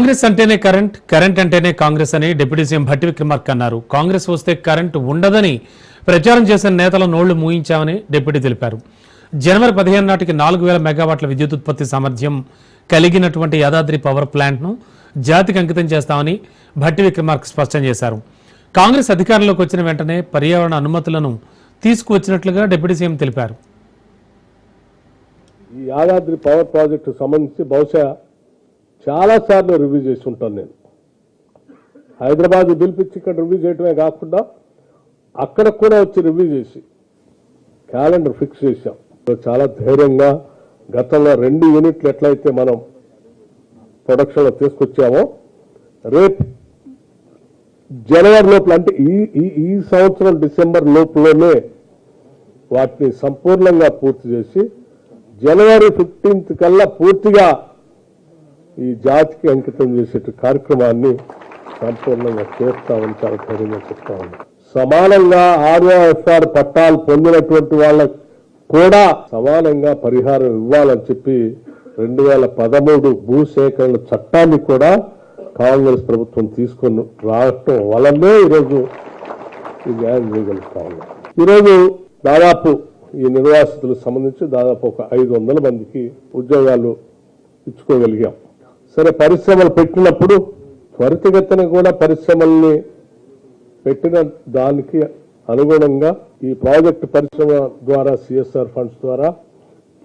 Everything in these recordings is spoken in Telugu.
కాంగ్రెస్ అంటేనే కరెంట్, కరెంట్ అంటేనే కాంగ్రెస్ అని డిప్యూటీ సీఎం భట్టి విక్రమార్క అన్నారు. కాంగ్రెస్ వస్తే కరెంట్ ఉండదని ప్రచారం చేసిన నేతల నోళ్లు మూయించామని డిప్యూటీ తెలిపారు. జనవరి 15 నాటికి 4000 మెగావాట్ల విద్యుత్ ఉత్పత్తి సామర్థ్యం కలిగినటువంటి యాదాద్రి పవర్ ప్లాంట్ను జాతికి అంకితం చేస్తామని భట్టి విక్రమార్క స్పష్టం చేశారు. కాంగ్రెస్ అధికారంలోకి వచ్చిన వెంటనే పర్యావరణ అనుమతులను తీసుకువచ్చినట్లుగా డిప్యూటీ సీఎం తెలిపారు. ఈ యాదాద్రి పవర్ ప్రాజెక్టు సంబంధించి బహుశా చాలా సార్లు రివ్యూ చేసి ఉంటాను. నేను హైదరాబాద్ పిలిపించి ఇక్కడ రివ్యూ చేయడమే కాకుండా అక్కడ కూడా వచ్చి రివ్యూ చేసి క్యాలెండర్ ఫిక్స్ చేశాం. చాలా ధైర్యంగా గతంలో 2 యూనిట్లు ఎట్లయితే మనం ప్రొడక్షన్లో తీసుకొచ్చామో రేపు జనవరి లోపల అంటే ఈ సంవత్సరం డిసెంబర్ లోపలనే వాటిని సంపూర్ణంగా పూర్తి చేసి జనవరి 15 కల్లా పూర్తిగా ఈ జాతికి అంకితం చేసే కార్యక్రమాన్ని సంపూర్ణంగా చేస్తామని చాలా ధైర్యంగా చెప్తా ఉన్నాం. సమానంగా ఆర్ఓఎఫ్ఆర్ పట్టాలు పొందినటువంటి వాళ్ళకు కూడా సమానంగా పరిహారం ఇవ్వాలని చెప్పి 2013 భూసేకరణ చట్టాన్ని కూడా కాంగ్రెస్ ప్రభుత్వం తీసుకొని రావటం వల్లనే ఈరోజు ఈ న్యాయం చేయగలుగుతా ఉన్నాం. ఈరోజు దాదాపు ఈ నిర్వాసితులకు సంబంధించి దాదాపు ఒక 500 మందికి ఉద్యోగాలు ఇచ్చుకోగలిగాం. సరే, పరిశ్రమలు పెట్టినప్పుడు త్వరితగతిన కూడా పరిశ్రమల్ని పెట్టిన దానికి అనుగుణంగా ఈ ప్రాజెక్టు పరిశ్రమ ద్వారా సిఎస్ఆర్ ఫండ్స్ ద్వారా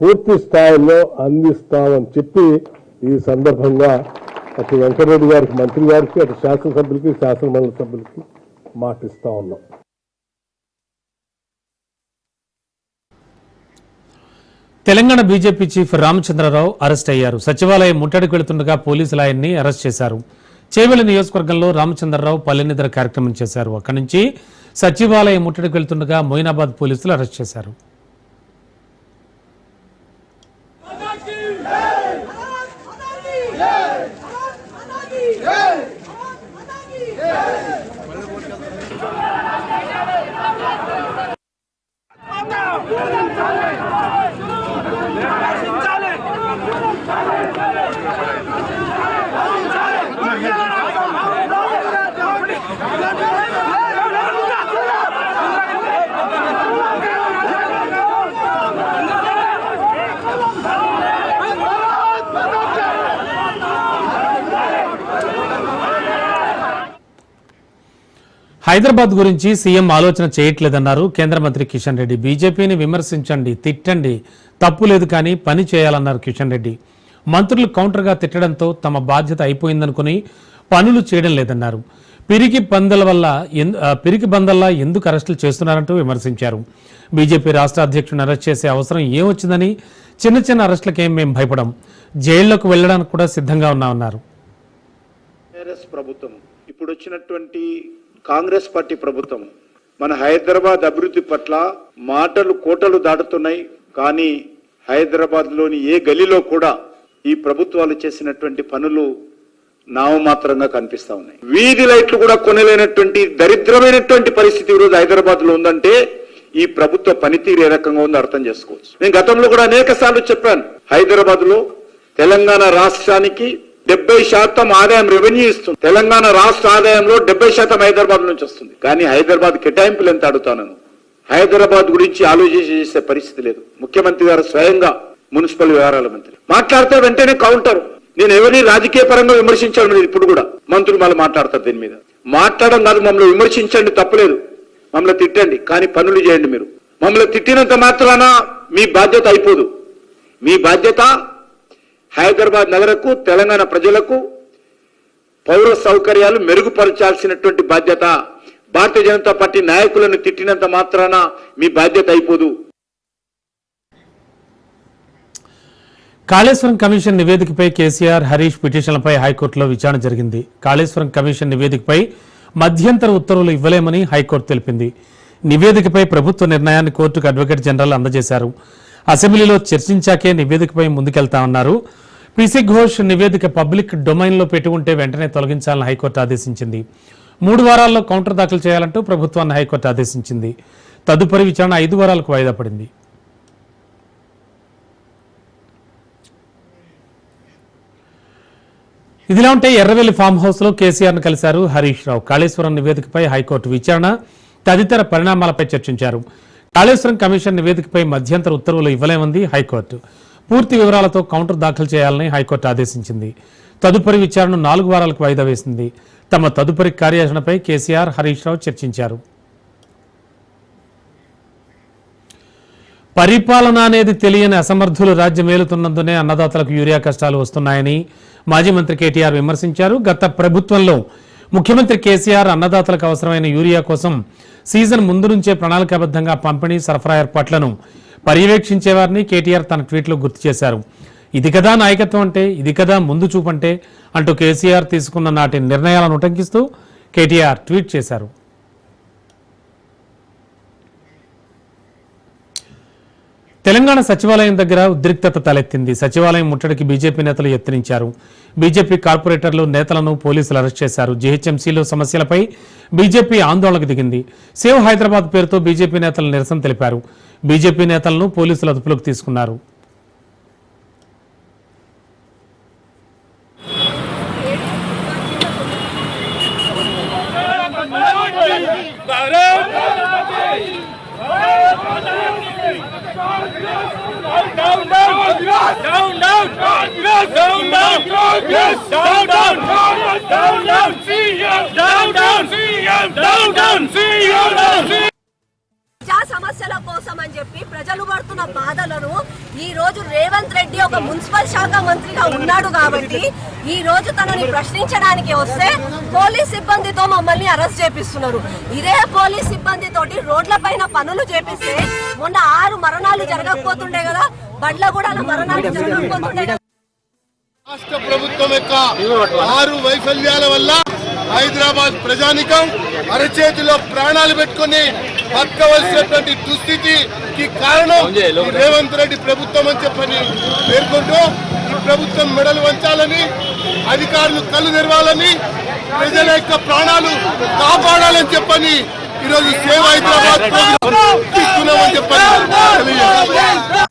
పూర్తి స్థాయిలో అందిస్తామని చెప్పి ఈ సందర్భంగా అటు వెంకటరెడ్డి గారికి, మంత్రి గారికి, అటు శాసనసభ్యులకి, శాసనమండలి సభ్యులకి మాటిస్తా ఉన్నాం. Telangana BJP chief Ramachandra Rao arrest అయ్యారు. సచివాలయం ముట్టడికి వెళుతుండగా పోలీసులు ఆయన్ని అరెస్ట్ చేశారు. చేవెళ్ల నియోజకవర్గంలో రామచంద్రరావు పల్లెనిద్ర కార్యక్రమం చేశారు. అక్కడి నుంచి సచివాలయం ముట్టడికి వెళ్తుండగా మొయినాబాద్ పోలీసులు అరెస్ట్ చేశారు. హైదరాబాద్ గురించి సీఎం ఆలోచన చేయట్లేదన్నారు కేంద్ర మంత్రి కిషన్ రెడ్డి. బీజేపీని విమర్శించండి, తిట్టండి, తప్పు లేదు కానీ పని చేయాలన్నారు కిషన్ రెడ్డి. మంత్రులు కౌంటర్గా తిట్టడంతో తమ బాధ్యత అయిపోయిందనుకుని పనులు చేయడం లేదన్నారు. పిరికి బందల్లా ఎందుకు అరెస్టులు చేస్తున్నారంటూ విమర్శించారు. బీజేపీ రాష్ట్ర అధ్యక్షుడిని అరెస్ట్ చేసే అవసరం ఏమొచ్చిందని, చిన్న చిన్న అరెస్టులకేం మేము భయపడం, జైళ్లకు వెళ్లడానికి కూడా సిద్ధంగా ఉన్నామన్నారు. ప్రభుత్వం ఇప్పుడు వచ్చినటువంటి కాంగ్రెస్ పార్టీ ప్రభుత్వం మన హైదరాబాద్ అభివృద్ధి పట్ల మాటలు కోటలు దాటుతున్నాయి. కానీ హైదరాబాద్ లోని ఏ గలీలో కూడా ఈ ప్రభుత్వాలు చేసినటువంటి పనులు నామమాత్రంగా కనిపిస్తా ఉన్నాయి. వీధి లైట్లు కూడా కొనలేనటువంటి దరిద్రమైనటువంటి పరిస్థితి ఈరోజు హైదరాబాద్ లో ఉందంటే ఈ ప్రభుత్వ పనితీరు ఏ రకంగా ఉందో అర్థం చేసుకోవచ్చు. నేను గతంలో కూడా అనేక సార్లు చెప్పాను, హైదరాబాద్ లో తెలంగాణ రాష్ట్రానికి 70% ఆదాయం రెవెన్యూ ఇస్తుంది. తెలంగాణ రాష్ట్ర ఆదాయంలో 70% హైదరాబాద్ నుంచి వస్తుంది. కానీ హైదరాబాద్ కేటాయింపులు ఎంత అడుగుతాను, హైదరాబాద్ గురించి ఆలోచించే పరిస్థితి లేదు. ముఖ్యమంత్రి గారు స్వయంగా మున్సిపల్ వ్యవహారాల మంత్రి మాట్లాడితే వెంటనే కౌంటర్. నేను ఎవరిని రాజకీయ పరంగా విమర్శించాను, ఇప్పుడు కూడా మంత్రులు మళ్ళీ మాట్లాడతారు. దీని మీద మాట్లాడడం కాదు, మమ్మల్ని విమర్శించండి, తప్పలేదు, మమ్మల్ని తిట్టండి, కానీ పనులు చేయండి. మీరు మమ్మల్ని తిట్టినంత మాత్రాన మీ బాధ్యత అయిపోదు. మీ బాధ్యత హైదరాబాద్ నగరకు, తెలంగాణ ప్రజలకు పౌర సౌకర్యాలు మెరుగుపరచాల్సినటువంటి బాధ్యత. భారతీయ జనతా పార్టీ నాయకులను తిట్టినంత మాత్రాన మీ బాధ్యత అయిపోదు. కాళేశ్వరం కమిషన్ నివేదికపై కేసీఆర్, హరీష్ పిటిషన్లపై హైకోర్టులో విచారణ జరిగింది. కాళేశ్వరం కమిషన్ నివేదికపై మధ్యంతర ఉత్తర్వులు ఇవ్వలేమని హైకోర్టు తెలిపింది. నివేదికపై ప్రభుత్వ నిర్ణయాన్ని కోర్టుకు అడ్వకేట్ జనరల్ అందజేశారు. అసెంబ్లీలో చర్చించాకే నివేదికపై ముందుకెళ్తామన్నారు. పిసి ఘోష్ నివేదిక పబ్లిక్ డొమైన్లో పెట్టి ఉంటే వెంటనే తొలగించాలని హైకోర్టు ఆదేశించింది. 3 వారాల్లో కౌంటర్ దాఖలు చేయాలంటూ ప్రభుత్వాన్ని హైకోర్టు ఆదేశించింది. తదుపరి విచారణ 5 వారాలకు వాయిదా పడింది. ఇదిలా ఉంటే ఎర్రవెల్లి ఫామ్ హౌస్ లో కేసీఆర్ ను కలిశారు హరీష్ రావు. కాళేశ్వరం నివేదికపై హైకోర్టు విచారణ, తదితర పరిణామాలపై చర్చించారు. కాళేశ్వరం కమిషన్ నివేదికపై మధ్యంతర ఉత్తర్వులు ఇవ్వలేమంది హైకోర్టు. పూర్తి వివరాలతో కౌంటర్ దాఖలు చేయాలని హైకోర్టు ఆదేశించింది. తదుపరి విచారణను 4 వారాలకు వాయిదా వేసింది. తమ తదుపరి కార్యాచరణపై కేసీఆర్, హరీష్ రావు చర్చించారు. పరిపాలన అనేది తెలియని అసమర్థులు రాజ్యమేలుతున్నందునే అన్నదాతలకు యూరియా కష్టాలు వస్తున్నాయని మాజీ మంత్రి కేటీఆర్ విమర్శించారు. గత ప్రభుత్వంలో ముఖ్యమంత్రి కేసీఆర్ అన్నదాతలకు అవసరమైన యూరియా కోసం సీజన్ ముందు నుంచే ప్రణాళికాబద్ధంగా పంపిణీ, సరఫరా ఏర్పాట్లను పర్యవేక్షించేవారిని కేటీఆర్ తన ట్వీట్లో గుర్తు చేశారు. ఇది కదా నాయకత్వం అంటే, ఇది కదా ముందు చూపంటే అంటూ కేసీఆర్ తీసుకున్న నాటి నిర్ణయాలను ఉటంకిస్తూ కేటీఆర్ ట్వీట్ చేశారు. తెలంగాణ సచివాలయం దగ్గర ఉద్రిక్తత తలెత్తింది. సచివాలయం ముట్టడికి బీజేపీ నేతలు యత్నించారు. బీజేపీ కార్పొరేటర్లు, నేతలను పోలీసులు అరెస్ట్ చేశారు. జీహెచ్ఎంసీలో సమస్యలపై బీజేపీ ఆందోళనకు దిగింది. సేవ్ హైదరాబాద్ పేరుతో బీజేపీ నేతలు నిరసన తెలిపారు. బీజేపీ నేతలను పోలీసులు అదుపులోకి తీసుకున్నారు. ప్రజా సమస్యల కోసం అని చెప్పి ప్రజలు పడుతున్న బాధలను ఈ రోజు రేవంత్ రెడ్డి ఒక మున్సిపల్ శాఖ మంత్రిగా ఉన్నాడు కాబట్టి ఈ రోజు తనని ప్రశ్నించడానికి వస్తే పోలీస్ సిబ్బందితో మమ్మల్ని అరెస్ట్ చేపిస్తున్నారు. ఇదే పోలీస్ సిబ్బందితోటి రోడ్ల పైన పనులు చేపిస్తే మొన్న 6 మరణాలు జరగకపోతుండే కదా, బండ్ల కూడా మరణాలు జరగకపోతుండే కదా. రాష్ట్ర ప్రభుత్వం యొక్క 6 వైఫల్యాల వల్ల హైదరాబాద్ ప్రజానికం అరచేతిలో ప్రాణాలు పెట్టుకుని బతకవలసినటువంటి దుస్థితికి కారణం ఈ రేవంత్ రెడ్డి ప్రభుత్వం అని చెప్పని పేర్కొంటూ ఈ ప్రభుత్వం మెడలు వంచాలని, అధికారులు కళ్ళు తెరవాలని, ప్రజల యొక్క ప్రాణాలు కాపాడాలని చెప్పని ఈరోజు సేవ్ హైదరాబాద్ తీసుకున్నామని చెప్పని తెలియజేస్తున్నాం.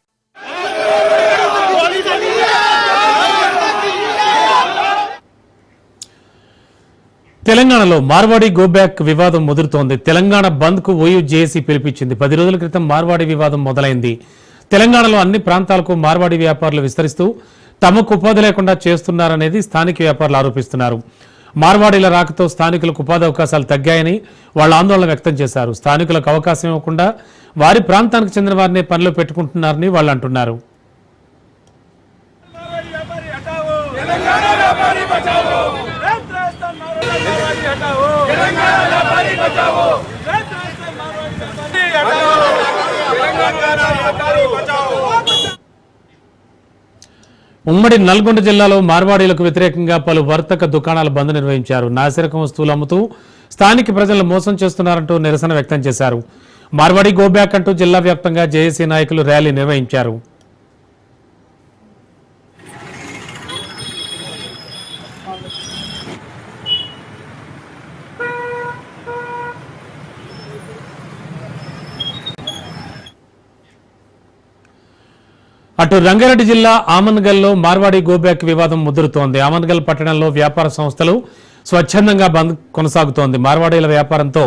తెలంగాణలో మార్వాడి గోబ్యాక్ వివాదం ముదురుతోంది. తెలంగాణ బంద్ కు ఓయూ జేఏసీ పిలిపించింది. 10 రోజుల క్రితం మార్వాడి వివాదం మొదలైంది. తెలంగాణలో అన్ని ప్రాంతాలకు మార్వాడి వ్యాపారులు విస్తరిస్తూ తమకు ఉపాధి లేకుండా చేస్తున్నారనేది స్థానిక వ్యాపారులు ఆరోపిస్తున్నారు. మార్వాడీల రాకతో స్థానికులకు ఉపాధి అవకాశాలు తగ్గాయని వాళ్ళు ఆందోళన వ్యక్తం చేశారు. స్థానికులకు అవకాశం ఇవ్వకుండా వారి ప్రాంతానికి చెందిన వారినే పనిలో పెట్టుకుంటున్నారని వాళ్ళు అంటున్నారు. ఉమ్మడి నల్గొండ జిల్లాలో మార్వాడీలకు వ్యతిరేకంగా పలు వర్తక దుకాణాల బంద్ నిర్వహించారు. నాసిరకం వస్తువులు అమ్ముతూ స్థానిక ప్రజలను మోసం చేస్తున్నారంటూ నిరసన వ్యక్తం చేశారు. మార్వాడి గోబ్యాక్ అంటూ జిల్లా వ్యాప్తంగా జేఏసీ నాయకులు ర్యాలీ నిర్వహించారు. అటు రంగారెడ్డి జిల్లా ఆమన్గల్లో మార్వాడి గోబ్యాక్ వివాదం ముదురుతోంది. ఆమన్గల్ పట్టణంలో వ్యాపార సంస్థలు స్వచ్ఛందంగా బంద్ కొనసాగుతోంది. మార్వాడీల వ్యాపారంతో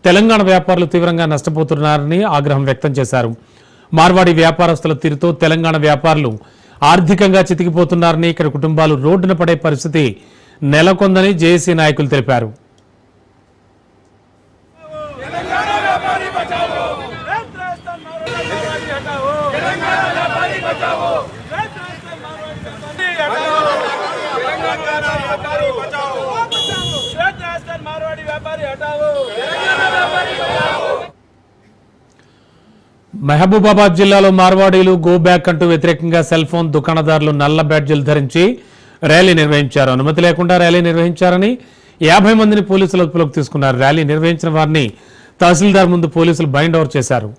తెలంగాణ వ్యాపారులు తీవ్రంగా నష్టపోతున్నారని ఆగ్రహం వ్యక్తం చేశారు. మార్వాడి వ్యాపారస్తుల తీరుతో తెలంగాణ వ్యాపారులు ఆర్థికంగా చితికిపోతున్నారని, ఇక్కడ కుటుంబాలు రోడ్డున పడే పరిస్థితి నెలకొందని జేఏసీ నాయకులు తెలిపారు. మహబూబాబాద్ జిల్లాలో మార్వాడీలు గో బ్యాక్ అంటూ వ్యతిరేకంగా సెల్ ఫోన్ దుకాణదారులు నల్ల బ్యాడ్జీలు ధరించి ర్యాలీ నిర్వహించారు. అనుమతి లేకుండా ర్యాలీ నిర్వహించారని 50 మందిని పోలీసులు అదుపులోకి తీసుకున్నారు. ర్యాలీ నిర్వహించిన వారిని తహసీల్దార్ ముందు పోలీసులు బైండ్ ఓవర్ చేశారు.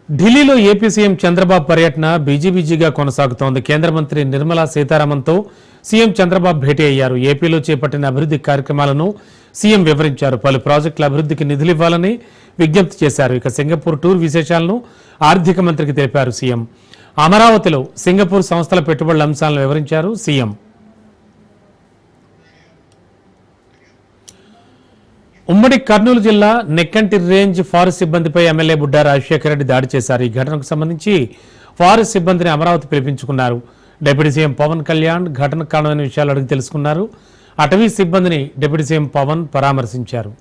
ఢిల్లీలో ఏపీ సీఎం చంద్రబాబు పర్యటన బిజీబిజీగా కొనసాగుతోంది. కేంద్ర మంత్రి నిర్మలా సీతారామన్తో సీఎం చంద్రబాబు భేటీ అయ్యారు. ఏపీలో చేపట్టిన అభివృద్ధి కార్యక్రమాలను సీఎం వివరించారు. పలు ప్రాజెక్టుల అభివృద్ధికి నిధులివ్వాలని విజ్ఞప్తి చేశారు. ఇక సింగపూర్ టూర్ విశేషాలను ఆర్థిక మంత్రికి తెలిపారు సీఎం. అమరావతిలో సింగపూర్ సంస్థల పెట్టుబడుల అంశాలను వివరించారు సీఎం. ఉమ్మడి కర్నూలు జిల్లా నెక్కంటి రేంజ్ ఫారెస్ట్ సిబ్బందిపై ఎమ్మెల్యే బుడ్డా రాజశేఖర రెడ్డి దాడి చేశారు. ఈ ఘటనకు సంబంధించి ఫారెస్ట్ సిబ్బందిని అమరావతి పిలిపించుకున్నారు. డిప్యూటీ సీఎం పవన్ కళ్యాణ్ ఘటనకు కారణమైన విషయాలు అడిగి తెలుసుకున్నారు. అటవీ సిబ్బందిని డిప్యూటీ సీఎం పవన్ పరామర్శించారు.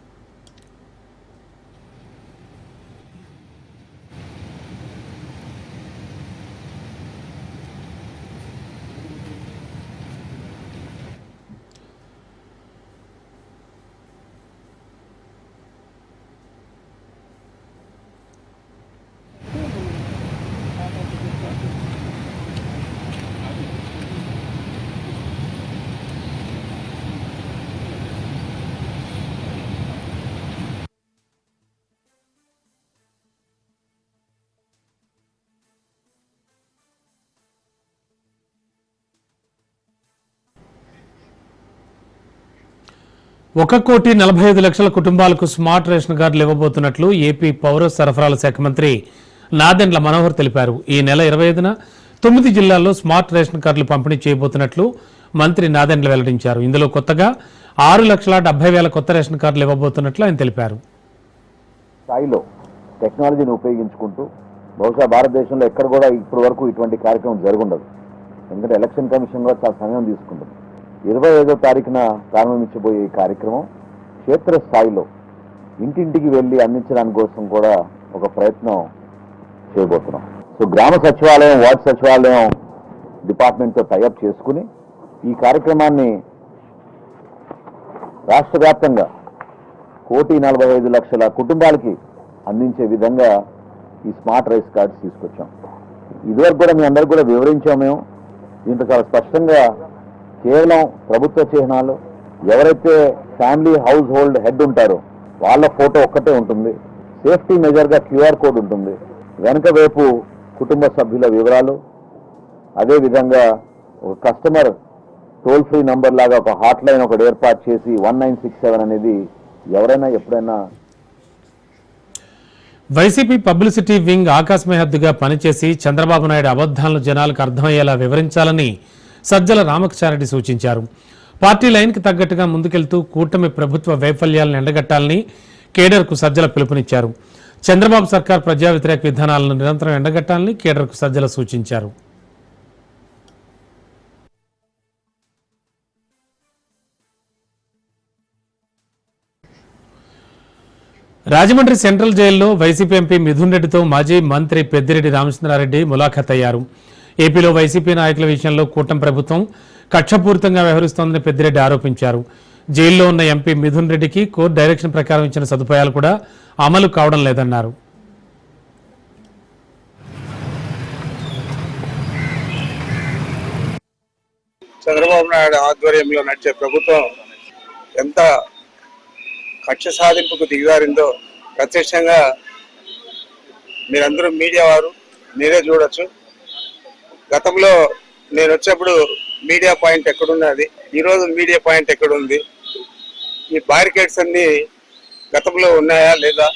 ₹1,45,00,000 కుటుంబాలకు స్మార్ట్ రేషన్ కార్డులు ఇవ్వబోతున్నట్లు ఏపీ పౌర సరఫరాల శాఖ మంత్రి నాదెండ్ల మనోహర్ తెలిపారు. ఈ నెల 25న 9 జిల్లాల్లో స్మార్ట్ రేషన్ కార్డులు పంపిణీ చేయబోతున్నట్లు మంత్రి నాదెండ్ల వెల్లడించారు. ఇందులో కొత్తగా 6,70,000 కొత్త రేషన్ కార్డులు ఇవ్వబోతున్నట్లు ఆయన తెలిపారు. స్థాయిలో టెక్నాలజీని ఉపయోగించుకుంటూ బహుశా భారతదేశంలో ఎక్కడ కూడా ఇప్పటి వరకు ఇటువంటి కార్యక్రమం జరుగుండదు. ఎందుకంటే ఎలక్షన్ కమిషన్ కూడా చాలా సమయం తీసుకుంటుంది. 25వ తారీఖున ప్రారంభించబోయే ఈ కార్యక్రమం క్షేత్రస్థాయిలో ఇంటింటికి వెళ్ళి అందించడానికి కోసం కూడా ఒక ప్రయత్నం చేయబోతున్నాం. సో గ్రామ సచివాలయం, వార్డు సచివాలయం డిపార్ట్మెంట్తో టైఅప్ చేసుకుని ఈ కార్యక్రమాన్ని రాష్ట్ర వ్యాప్తంగా 1,45,00,000 కుటుంబాలకి అందించే విధంగా ఈ స్మార్ట్ రైస్ కార్డ్స్ తీసుకొచ్చాం. ఇదివరకు కూడా మీ అందరికి కూడా వివరించాం. మేము దీంట్లో చాలా స్పష్టంగా కేవలం ప్రభుత్వ చిహ్నాలు, ఎవరైతే ఫ్యామిలీ హౌస్ హోల్డ్ హెడ్ ఉంటారో వాళ్ళ ఫోటో ఒక్కటే ఉంటుంది. సేఫ్టీ మెజర్గా QR కోడ్ ఉంటుంది. వెనక వైపు కుటుంబ సభ్యుల వివరాలు, అదేవిధంగా ఒక కస్టమర్ టోల్ ఫ్రీ నంబర్ లాగా ఒక హాట్ లైన్ ఒకటి ఏర్పాటు చేసి 1967 అనేది ఎవరైనా ఎప్పుడైనా. వైసీపీ పబ్లిసిటీ వింగ్ ఆకాశమే హద్దుగా పనిచేసి చంద్రబాబు నాయుడు అబద్ధాలను జనాలకు అర్థమయ్యేలా వివరించాలని సజ్జల రామకృష్ణారెడ్డి సూచించారు. పార్టీ లైన్కి తగ్గట్టుగా ముందుకెళ్తూ కూటమి ప్రభుత్వ వైఫల్యాలను ఎండగట్టాలని కేడర్కు సజ్జల పిలుపునిచ్చారు. చంద్రబాబు సర్కార్ ప్రజా వ్యతిరేక విధానాలను నిరంతరం ఎండగట్టాలని కేడర్కు సజ్జల సూచించారు. రాజమండ్రి సెంట్రల్ జైల్లో వైసీపీ ఎంపీ మిథున్ రెడ్డితో మాజీ మంత్రి పెద్దిరెడ్డి రామచంద్రారెడ్డి ములాఖత్ అయ్యారు. ఏపీలో వైసీపీ నాయకుల విషయంలో కూటమి ప్రభుత్వం కక్షపూరితంగా వ్యవహరిస్తోందని పెద్దిరెడ్డి ఆరోపించారు. జైల్లో ఉన్న ఎంపీ మిథున్ రెడ్డికి కోర్టు డైరెక్షన్ ప్రకారం ఇచ్చిన సదుపాయాలు కూడా అమలు కావడం లేదన్నారు. చంద్రబాబు నాయుడు ఆధ్వర్యంలో నడిచే ప్రభుత్వం ఎంత కక్ష సాధింపుకు దిగజారిందో ప్రత్యక్షంగా మీరందరూ మీడియా వారు మీరే చూడొచ్చు. గతంలో నేను వచ్చేప్పుడు మీడియా పాయింట్ ఎక్కడున్నది, ఈరోజు మీడియా పాయింట్ ఎక్కడుంది, ఈ బారికేడ్స్ అన్ని గతంలో ఉన్నాయా లేదా,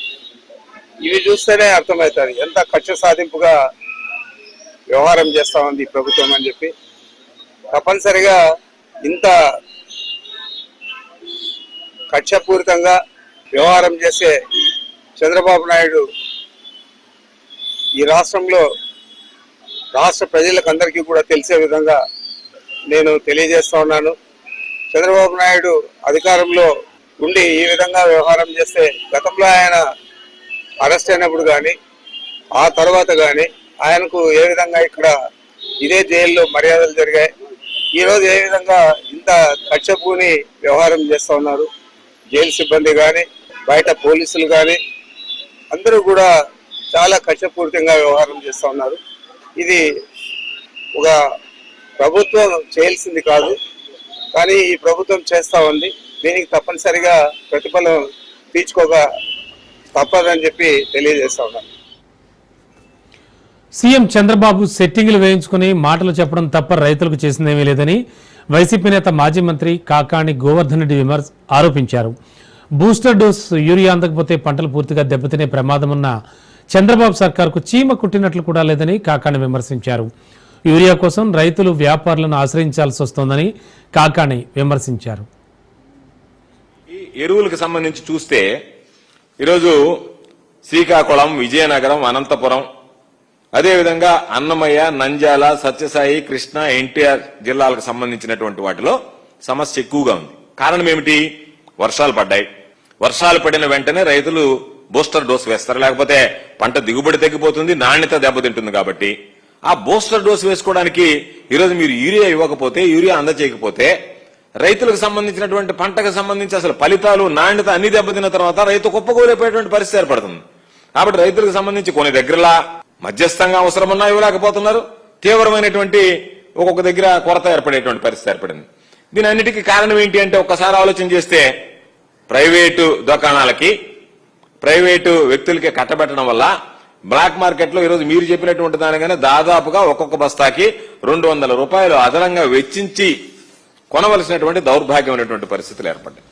ఇవి చూస్తేనే అర్థమవుతుంది ఎంత కక్ష సాధింపుగా వ్యవహారం చేస్తా ఉంది ఈ ప్రభుత్వం అని చెప్పి. తప్పనిసరిగా ఇంత కక్షపూరితంగా వ్యవహారం చేసే చంద్రబాబు నాయుడు ఈ రాష్ట్రంలో రాష్ట్ర ప్రజలకు అందరికీ కూడా తెలిసే విధంగా నేను తెలియజేస్తా ఉన్నాను. చంద్రబాబు నాయుడు అధికారంలో ఉండి ఈ విధంగా వ్యవహారం చేస్తే గతంలో ఆయన అరెస్ట్ అయినప్పుడు కానీ ఆ తర్వాత కానీ ఆయనకు ఏ విధంగా ఇక్కడ ఇదే జైల్లో మర్యాదలు జరిగాయి, ఈరోజు ఏ విధంగా ఇంత కక్షపూని వ్యవహారం చేస్తూ ఉన్నారు. జైలు సిబ్బంది కానీ బయట పోలీసులు కానీ అందరూ కూడా చాలా కక్షపూరితంగా వ్యవహారం చేస్తూ ఉన్నారు. ఇది ఒక ప్రభుత్వం చేయాల్సింది కాదు, కానీ ఈ ప్రభుత్వం చేస్తూ ఉంది. దీనికి తప్పనిసరిగా ప్రతిఫలం తీర్చుకోక తప్పదని చెప్పి తెలియజేస్తా ఉన్నాను. సీఎం చంద్రబాబు సెట్టింగులు వేయించుకుని మాటలు చెప్పడం తప్ప రైతులకు చేసిందేమీ లేదని వైసీపీ నేత మాజీ మంత్రి కాకాణి గోవర్ధన్ రెడ్డి ఆరోపించారు. బూస్టర్ డోస్ యూరియా అందకపోతే పంటలు పూర్తిగా దెబ్బతినే ప్రమాదమున్న చంద్రబాబు సర్కారుకు చీమ కుట్టినట్లు కూడా లేదని కాకాణి విమర్శించారు. యూరియా కోసం రైతులు వ్యాపారులను ఆశ్రయించాల్సి వస్తోందని కాకాణి విమర్శించారు. ఈ ఎరువులకు సంబంధించి చూస్తే ఈరోజు శ్రీకాకుళం, విజయనగరం, అనంతపురం, అదేవిధంగా అన్నమయ్య, నంద్యాల, సత్యసాయి, కృష్ణా, ఎన్టీఆర్ జిల్లాలకు సంబంధించినటువంటి వాటిలో సమస్య ఎక్కువగా ఉంది. కారణం ఏమిటి? వర్షాలు పడ్డాయి. వర్షాలు పడిన వెంటనే రైతులు బూస్టర్ డోస్ వేస్తారు, లేకపోతే పంట దిగుబడి తగ్గిపోతుంది, నాణ్యత దెబ్బతింటుంది. కాబట్టి ఆ బూస్టర్ డోస్ వేసుకోవడానికి ఈరోజు మీరు యూరియా ఇవ్వకపోతే, యూరియా అందజేయకపోతే రైతులకు సంబంధించినటువంటి పంటకు సంబంధించి అసలు ఫలితాలు, నాణ్యత అన్ని దెబ్బతిన్న తర్వాత రైతు కుప్పకూలిపోయేటువంటి పరిస్థితి ఏర్పడుతుంది. కాబట్టి రైతులకు సంబంధించి కొన్ని దగ్గరలా మధ్యస్థంగా అవసరమన్నా ఇవ్వలేకపోతున్నారు, తీవ్రమైనటువంటి ఒక్కొక్క దగ్గర కొరత ఏర్పడేటువంటి పరిస్థితి ఏర్పడింది. దీని అన్నిటికీ కారణం ఏంటి అంటే ఒక్కసారి ఆలోచన చేస్తే ప్రైవేటు దుకాణాలకి, ప్రైవేటు వ్యక్తులకి కట్టబెట్టడం వల్ల బ్లాక్ మార్కెట్ లో ఈరోజు మీరు చెప్పినటువంటి దానిగానే దాదాపుగా ఒక్కొక్క బస్తాకి 200 రూపాయలు అదనంగా వెచ్చించి కొనవలసినటువంటి దౌర్భాగ్యమైనటువంటి పరిస్థితులు ఏర్పడ్డాయి.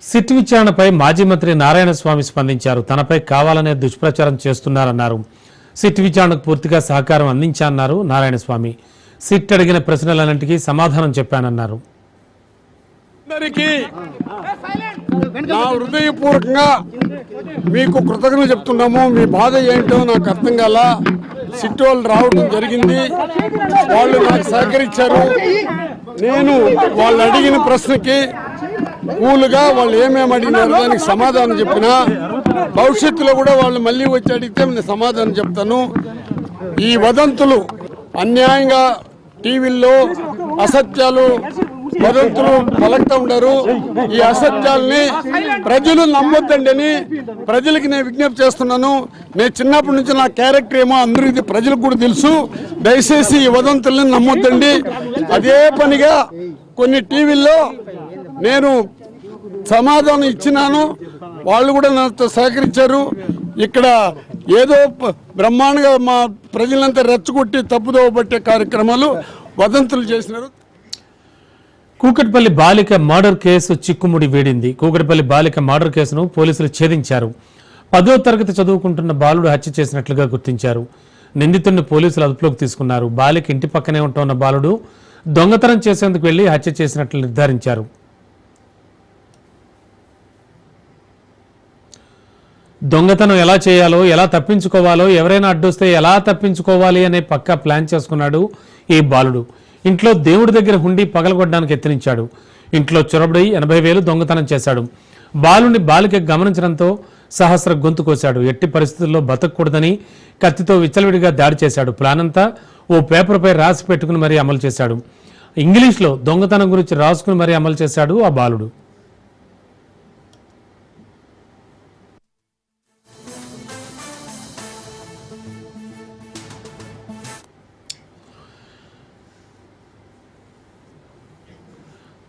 సిట్ విచారణపై మాజీ మంత్రి నారాయణ స్వామి స్పందించారు. తనపై కావాలనే దుష్ప్రచారం చేస్తున్నారన్నారు. సిట్ విచారణకు పూర్తిగా సహకారం అందించారన్నారు నారాయణ స్వామి. సిట్ అడిగిన ప్రశ్నలన్నింటికీ సమాధానం చెప్పానన్నారు. అందరికీ నా హృదయపూర్వకంగా మీకు కృతజ్ఞతలు చెప్తున్నాము. మీ బాధ ఏంటో నాకు అర్థం కాల. సిట్ వాళ్ళు రావడం జరిగింది, వాళ్ళు నాకు సహకరించారు. నేను వాళ్ళు అడిగిన ప్రశ్నకి కూలుగా వాళ్ళు ఏమేమి అడిగినారో దానికి సమాధానం చెప్పినా, భవిష్యత్తులో కూడా వాళ్ళు మళ్ళీ వచ్చి అడిగితే నేను సమాధానం చెప్తాను. ఈ వదంతులు అన్యాయంగా టీవీల్లో అసత్యాలు వదంతులు పలుకుతూ ఉన్నారు. ఈ అసత్యాల్ని ప్రజలు నమ్మొద్దండి అని ప్రజలకి నేను విజ్ఞప్తి చేస్తున్నాను. నేను చిన్నప్పటి నుంచి నా క్యారెక్టర్ ఏమో అందరికీ ప్రజలకు కూడా తెలుసు. దయచేసి ఈ వదంతుల్ని నమ్మొద్దండి. అదే పనిగా కొన్ని టీవీల్లో నేను సమాధానం ఇచ్చినాను, వాళ్ళు కూడా నాతో సహకరించారు. ఇక్కడ ఏదో బ్రహ్మాండంగా మా ప్రజలంతా రెచ్చగొట్టి తప్పుదోవ పట్టే కార్యక్రమాలు వదంతులు చేసినారు. కూకట్పల్లి బాలిక మర్డర్ కేసు చిక్కుముడి వేడింది. కూకట్పల్లి బాలిక మర్డర్ కేసును పోలీసులు ఛేదించారు. 10వ తరగతి చదువుకుంటున్న బాలుడు హత్య చేసినట్లుగా గుర్తించారు. నిందితుడిని పోలీసులు అదుపులోకి తీసుకున్నారు. బాలిక ఇంటి పక్కనే ఉంటున్న బాలుడు దొంగతనం చేసేందుకు వెళ్లి హత్య చేసినట్లు నిర్ధారించారు. దొంగతనం ఎలా చేయాలో, ఎలా తప్పించుకోవాలో, ఎవరైనా అడ్డొస్తే ఎలా తప్పించుకోవాలి అనే పక్కా ప్లాన్ చేసుకున్నాడు ఈ బాలుడు. ఇంట్లో దేవుడి దగ్గర హుండీ పగలగొట్టడానికి యత్నించాడు. ఇంట్లో చొరబడి 80,000 దొంగతనం చేశాడు. బాలుని బాలిక గమనించడంతో సహస్ర గొంతు కోశాడు. ఎట్టి పరిస్థితుల్లో బతకూడదని కత్తితో విచ్చలవిడిగా దాడి చేశాడు. ప్లాన్ అంతా ఓ పేపర్పై రాసి పెట్టుకుని మరీ అమలు చేశాడు. ఇంగ్లీష్లో దొంగతనం గురించి రాసుకుని మరీ అమలు చేశాడు ఆ బాలుడు.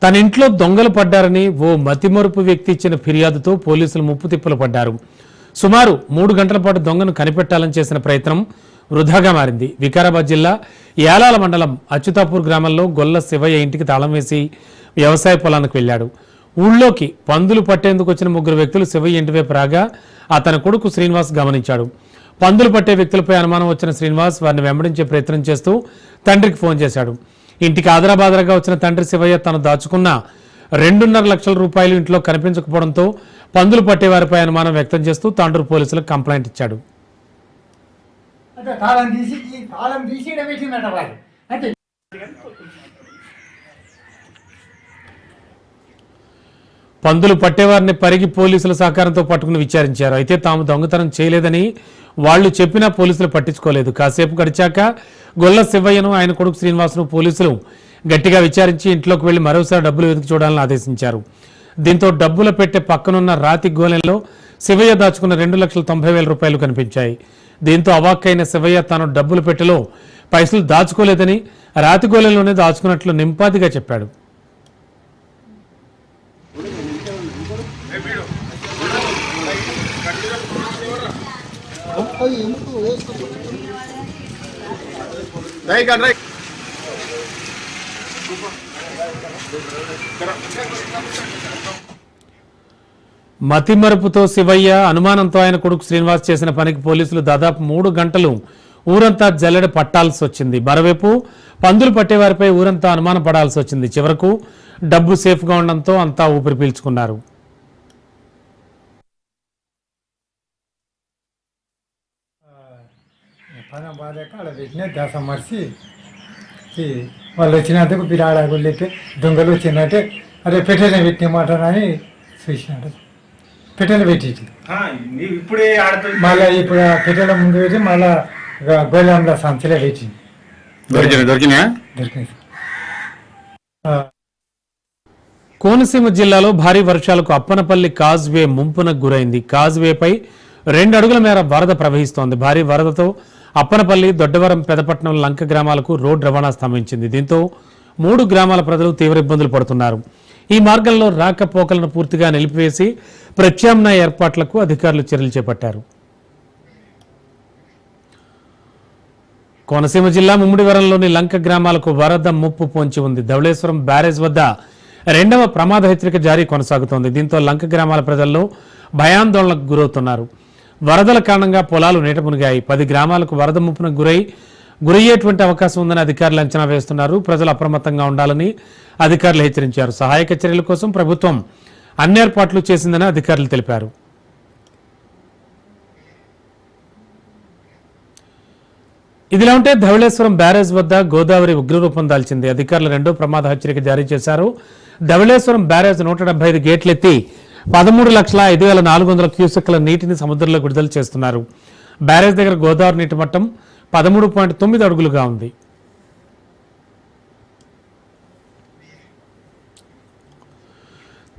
తన ఇంట్లో దొంగలు పడ్డారని ఓ మతిమరుపు వ్యక్తి ఇచ్చిన ఫిర్యాదుతో పోలీసులు ముప్పు తిప్పలు పడ్డారు. సుమారు 3 గంటల పాటు దొంగను కనిపెట్టాలని చేసిన ప్రయత్నం వృధాగా మారింది. వికారాబాద్ జిల్లా యాలాల మండలం అచ్యుతాపూర్ గ్రామంలో గొల్ల శివయ్య ఇంటికి తాళం వేసి వ్యవసాయ పొలానికి వెళ్లాడు. ఊళ్ళోకి పందులు పట్టేందుకు వచ్చిన 3 వ్యక్తులు శివయ్య ఇంటి వైపు రాగా అతని కొడుకు శ్రీనివాస్ గమనించాడు. పందులు పట్టే వ్యక్తులపై అనుమానం వచ్చిన శ్రీనివాస్ వారిని వెంబడించే ప్రయత్నం చేస్తూ తండ్రికి ఫోన్ చేశాడు. ఇంటికి ఆదరాబాదరాగా వచ్చిన తండ్రి శివయ్య తను దాచుకున్న 2.5 లక్షల రూపాయలు ఇంట్లో కనిపించకపోవడంతో పందులు పట్టేవారిపై అనుమానం వ్యక్తం చేస్తూ తాండూరు పోలీసులకు కంప్లైంట్ ఇచ్చాడు. పందులు పట్టేవారిని పరిగి పోలీసుల సహకారంతో పట్టుకుని విచారించారు. అయితే తాము దొంగతనం చేయలేదని వాళ్లు చెప్పినా పోలీసులు పట్టించుకోలేదు. కాసేపు గడిచాక గొల్ల శివయ్యను, ఆయన కొడుకు శ్రీనివాసును పోలీసులు గట్టిగా విచారించి ఇంట్లోకి వెళ్లి మరోసారి డబ్బులు వెతికి చూడాలని ఆదేశించారు. దీంతో డబ్బులు పెట్టే పక్కనున్న రాతి గోలెంలో శివయ్య దాచుకున్న 2,90,000 రూపాయలు కనిపించాయి. దీంతో అవాక్కైన శివయ్య తాను డబ్బులు పెట్టెలో పైసలు దాచుకోలేదని రాతి గోలెంలోనే దాచుకున్నట్లు నింపాదిగా చెప్పాడు. మతిమరుపుతో శివయ్య, అనుమానంతో ఆయన కొడుకు శ్రీనివాస్ చేసిన పనికి పోలీసులు దాదాపు 3 గంటలు ఊరంతా జల్లెడ పట్టాల్సి వచ్చింది. మరోవైపు పందులు పట్టేవారిపై ఊరంతా అనుమానం పడాల్సి వచ్చింది. చివరకు డబ్బు సేఫ్గా ఉండడంతో అంతా ఊపిరి పీల్చుకున్నారు. పదం బాగాక అలా పెట్టిన దశ మర్చి వాళ్ళు వచ్చినందుకు బిరాడాకు లేక దొంగలు వచ్చిందంటే అరే పెట్టెలు పెట్టినమాటనని చూసినాడు. పెట్టెలు పెట్టి ఇప్పుడే మళ్ళీ ఇప్పుడు ఆ పెట్టెల ముందు పెట్టి మళ్ళా గోళంలో సంచలే పెట్టింది. దొరికింది. కోనసీమ జిల్లాలో భారీ వర్షాలకు అప్పనపల్లి కాజ్వే ముంపునకు గురైంది. కాజ్వేపై 2 అడుగుల మేర వరద ప్రవహిస్తోంది. భారీ వరదతో అప్పనపల్లి, దొడ్డవరం, పెదపట్నం, లంక గ్రామాలకు రోడ్డు రవాణా స్తంభించింది. దీంతో 3 గ్రామాల ప్రజలు తీవ్ర ఇబ్బందులు పడుతున్నారు. ఈ మార్గంలో రాకపోకలను పూర్తిగా నిలిపివేసి ప్రత్యామ్నాయ ఏర్పాట్లకు అధికారులు చర్యలు చేపట్టారు. కోనసీమ జిల్లా ముమ్మిడివరంలోని లంక గ్రామాలకు వరద ముప్పు పొంచి ఉంది. ధవళేశ్వరం బ్యారేజ్ వద్ద 2వ ప్రమాద హెచ్చరిక జారీ కొనసాగుతోంది. దీంతో లంక గ్రామాల ప్రజల్లో భయాందోళనకు గురవుతున్నారు. వరదల కారణంగా పొలాలు నీట మునిగాయి. 10 గ్రామాలకు వరద ముప్పున గురయ్యేటువంటి అవకాశం ఉందని అధికారులు అంచనా వేస్తున్నారు. ప్రజలు అప్రమత్తంగా ఉండాలని అధికారులు హెచ్చరించారు. సహాయక చర్యల కోసం ప్రభుత్వం అన్ని ఏర్పాట్లు చేసిందని అధికారులు తెలిపారు. ఇదిలా ఉంటే ధవళేశ్వరం బ్యారేజ్ వద్ద గోదావరి ఉగ్రరూపం దాల్చింది. అధికారులు 2వ ప్రమాద హెచ్చరిక జారీ చేశారు. ధవళేశ్వరం బ్యారేజ్ 175 గేట్లెత్తి 13,05,400 క్యూసెక్ల నీటిని సముద్రంలో విడుదల చేస్తున్నారు. బ్యారేజ్ దగ్గర గోదావరి నీటి మట్టం 13.9 అడుగులుగా ఉంది.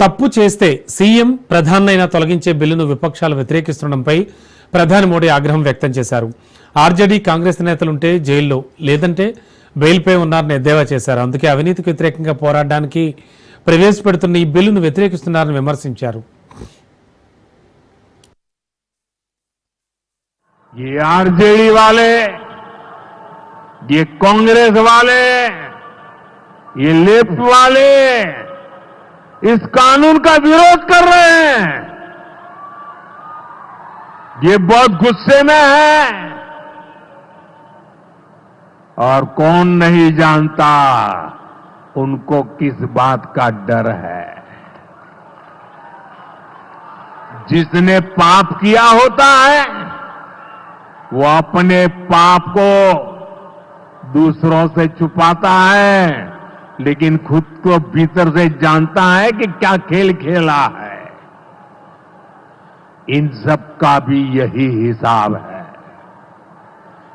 తప్పు చేస్తే సీఎం, ప్రధానైనా తొలగించే బిల్లును విపక్షాలు వ్యతిరేకిస్తుండడంపై ప్రధాని మోడీ ఆగ్రహం వ్యక్తం చేశారు. ఆర్జేడీ, కాంగ్రెస్ నేతలుంటే జైల్లో, లేదంటే బెయిల్పై ఉన్నారని ఎద్దేవా చేశారు. అందుకే అవినీతికి వ్యతిరేకంగా పోరాడడానికి ప్రవేశపెడుతున్న ఈ బిల్లును వ్యతిరేకిస్తున్నారని విమర్శించారు. ये आरजेडी वाले, ये कांग्रेस वाले, ये लेफ्ट वाले इस कानून का विरोध कर रहे हैं. ये बहुत गुस्से में है और कौन नहीं जानता उनको किस बात का डर है. जिसने पाप किया होता है वो अपने पाप को दूसरों से छुपाता है, लेकिन खुद को भीतर से जानता है कि क्या खेल खेला है. इन सब का भी यही हिसाब है.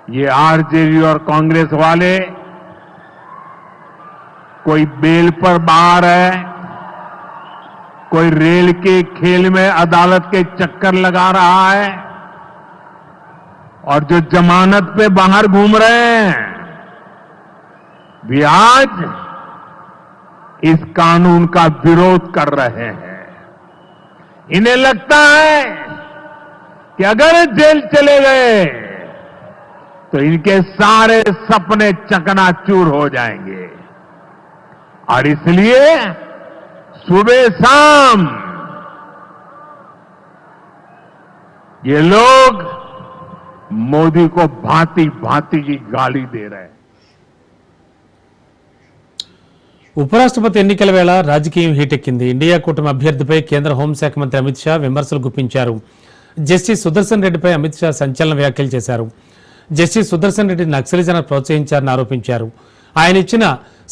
ये आरजेडी और कांग्रेस वाले कोई बेल पर बाहर है, कोई रेल के खेल में अदालत के चक्कर लगा रहा है, और जो जमानत पे बाहर घूम रहे हैं भी आज इस कानून का विरोध कर रहे हैं. इन्हें लगता है कि अगर जेल चले गए तो इनके सारे सपने चकनाचूर हो जाएंगे, और इसलिए सुबह शाम ये लोग मोदी को भांति भांति की गाली दे रहे हैं. ఉపరాష్ట్రపతి ఎన్నికల వేళ రాజకీయం హీటెక్కింది. ఇండియా కూటమి అభ్యర్థిపై కేంద్ర హోంశాఖ మంత్రి అమిత్ షా విమర్శలు గుప్పించారు. జస్టిస్ సుదర్శన్ రెడ్డిపై అమిత్ షా సంచలన వ్యాఖ్యలు చేశారు. జస్టిస్ సుదర్శన్ రెడ్డి నక్సలిజాన్ని ప్రోత్సహించారని ఆరోపించారు. ఆయన ఇచ్చిన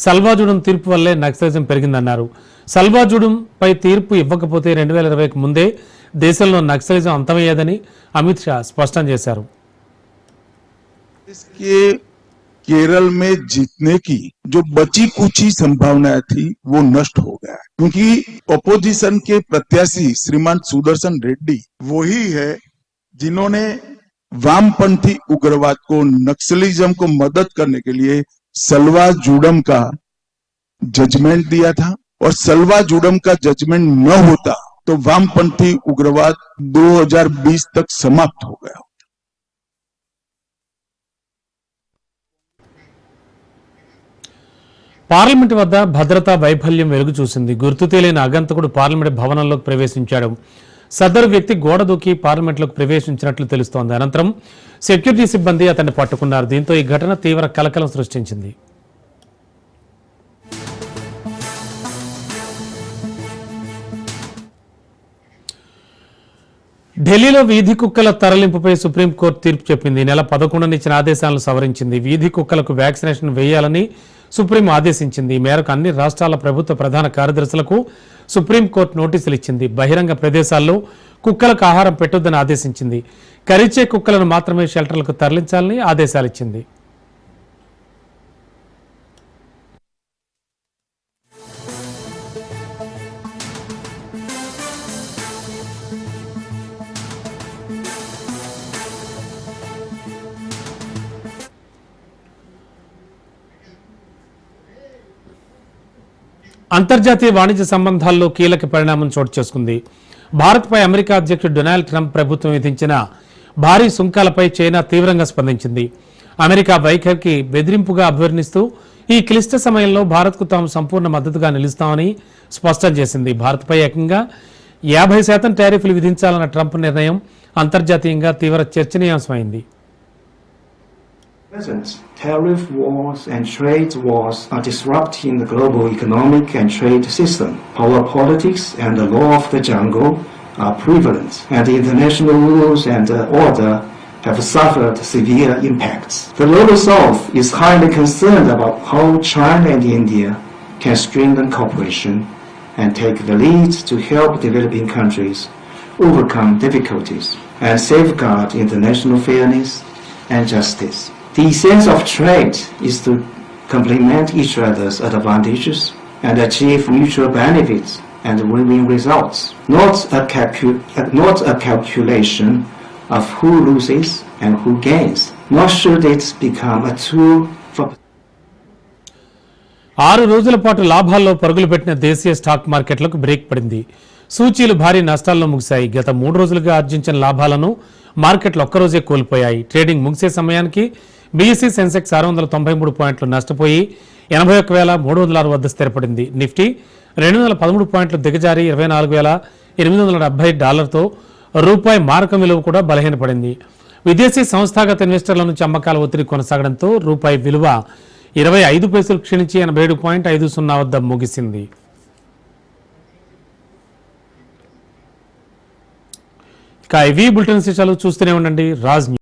సల్వాజుడం తీర్పు వల్లే నక్సలిజం పెరిగిందన్నారు. సల్వాజుడం పై తీర్పు ఇవ్వకపోతే 2020కు ముందే దేశంలో నక్సలిజం అంతమయ్యేదని అమిత్ షా స్పష్టం చేశారు. इसके केरल में जीतने की जो बची कुची संभावनाएं थी वो नष्ट हो गया, क्योंकि ओपोजिशन के प्रत्याशी श्रीमान सुदर्शन रेड्डी वही है जिन्होंने वामपंथी उग्रवाद को, नक्सलिज्म को मदद करने के लिए सलवा जुडम का जजमेंट दिया था, और सलवा जुडम का जजमेंट न होता तो वामपंथी उग्रवाद 2020 तक समाप्त हो गया. పార్లమెంటు వద్ద భద్రతా వైఫల్యం వెలుగు చూసింది. గుర్తు తెలియని అగంతకుడు పార్లమెంటు భవనంలోకి ప్రవేశించాడు. సదరు వ్యక్తి గోడ దూకి పార్లమెంట్లోకి ప్రవేశించినట్లు తెలుస్తోంది. అనంతరం సెక్యూరిటీ సిబ్బంది అతన్ని పట్టుకున్నారు. దీంతో ఈ ఘటన తీవ్ర కలకలం సృష్టించింది. ఢిల్లీలో వీధి కుక్కల తరలింపుపై సుప్రీంకోర్టు తీర్పు చెప్పింది. నెల 11న ఇచ్చిన ఆదేశాలను సవరించింది. వీధి కుక్కలకు వ్యాక్సినేషన్ వేయాలని సుప్రీం ఆదేశించింది. ఈ మేరకు అన్ని రాష్ట్రాల ప్రభుత్వ ప్రధాన కార్యదర్శులకు సుప్రీంకోర్టు నోటీసులు ఇచ్చింది. బహిరంగ ప్రదేశాల్లో కుక్కలకు ఆహారం పెట్టొద్దని ఆదేశించింది. కరిచే కుక్కలను మాత్రమే షెల్టర్లకు తరలించాలని ఆదేశాలిచ్చింది. అంతర్జాతీయ వాణిజ్య సంబంధాల్లో కీలక పరిణామం చోటు చేసుకుంది. భారత్పై అమెరికా అధ్యక్షుడు డొనాల్డ్ ట్రంప్ ప్రభుత్వం విధించిన భారీ సుంకాలపై చైనా తీవ్రంగా స్పందించింది. అమెరికా వైఖరికి బెదిరింపుగా అభివర్ణిస్తూ ఈ క్లిష్ట సమయంలో భారత్కు తాము సంపూర్ణ మద్దతుగా నిలుస్తామని స్పష్టం చేసింది. భారత్పై ఏకంగా 50% టారిఫ్లు విధించాలన్న ట్రంప్ నిర్ణయం అంతర్జాతీయంగా తీవ్ర చర్చనీయాంశమైంది. Tariff wars and trade wars are disrupting the global economic and trade system. Power politics and the law of the jungle are prevalent, and the international rules and order have suffered severe impacts. The Global South is highly concerned about how China and India can strengthen cooperation and take the lead to help developing countries overcome difficulties and safeguard international fairness and justice. The essence of trade is to complement each other's advantages and achieve mutual benefits and win-win results, not a calculation of who loses and who gains, nor should it become a tool for 6 రోజుల పాటు లాభాల్లో పరుగులు పెట్టిన దేశీయ స్టాక్ మార్కెట్లకు బ్రేక్ పడింది. సూచీలు భారీ నష్టాల్లో ముగిశాయి. గత 3 రోజులుగా ఆర్జించిన లాభాలను మార్కెట్లు ఒక్కరోజే కోల్పోయాయి. ట్రేడింగ్ ముగిసే సమయానికి బీఎస్సీ సెన్సెక్స్ 693 పాయింట్లు నష్టపోయి 81,306 వద్ద స్థిరపడింది. నిఫ్టీ 213 పాయింట్లు దిగజారి 24,870 రూపాయి మారకం విలువ కూడా బలహీనపడింది. విదేశీ సంస్థాగత ఇన్వెస్టర్ల నుంచి అమ్మకాల ఒత్తిడి కొనసాగడంతో రూపాయి విలువ 25 పైసలు క్షీణించి 87.50 వద్ద ముగిసింది. ఇక ఇవి బులెటిన్ విశేషాలు చూస్తూనే ఉండండి రాజ్ న్యూస్.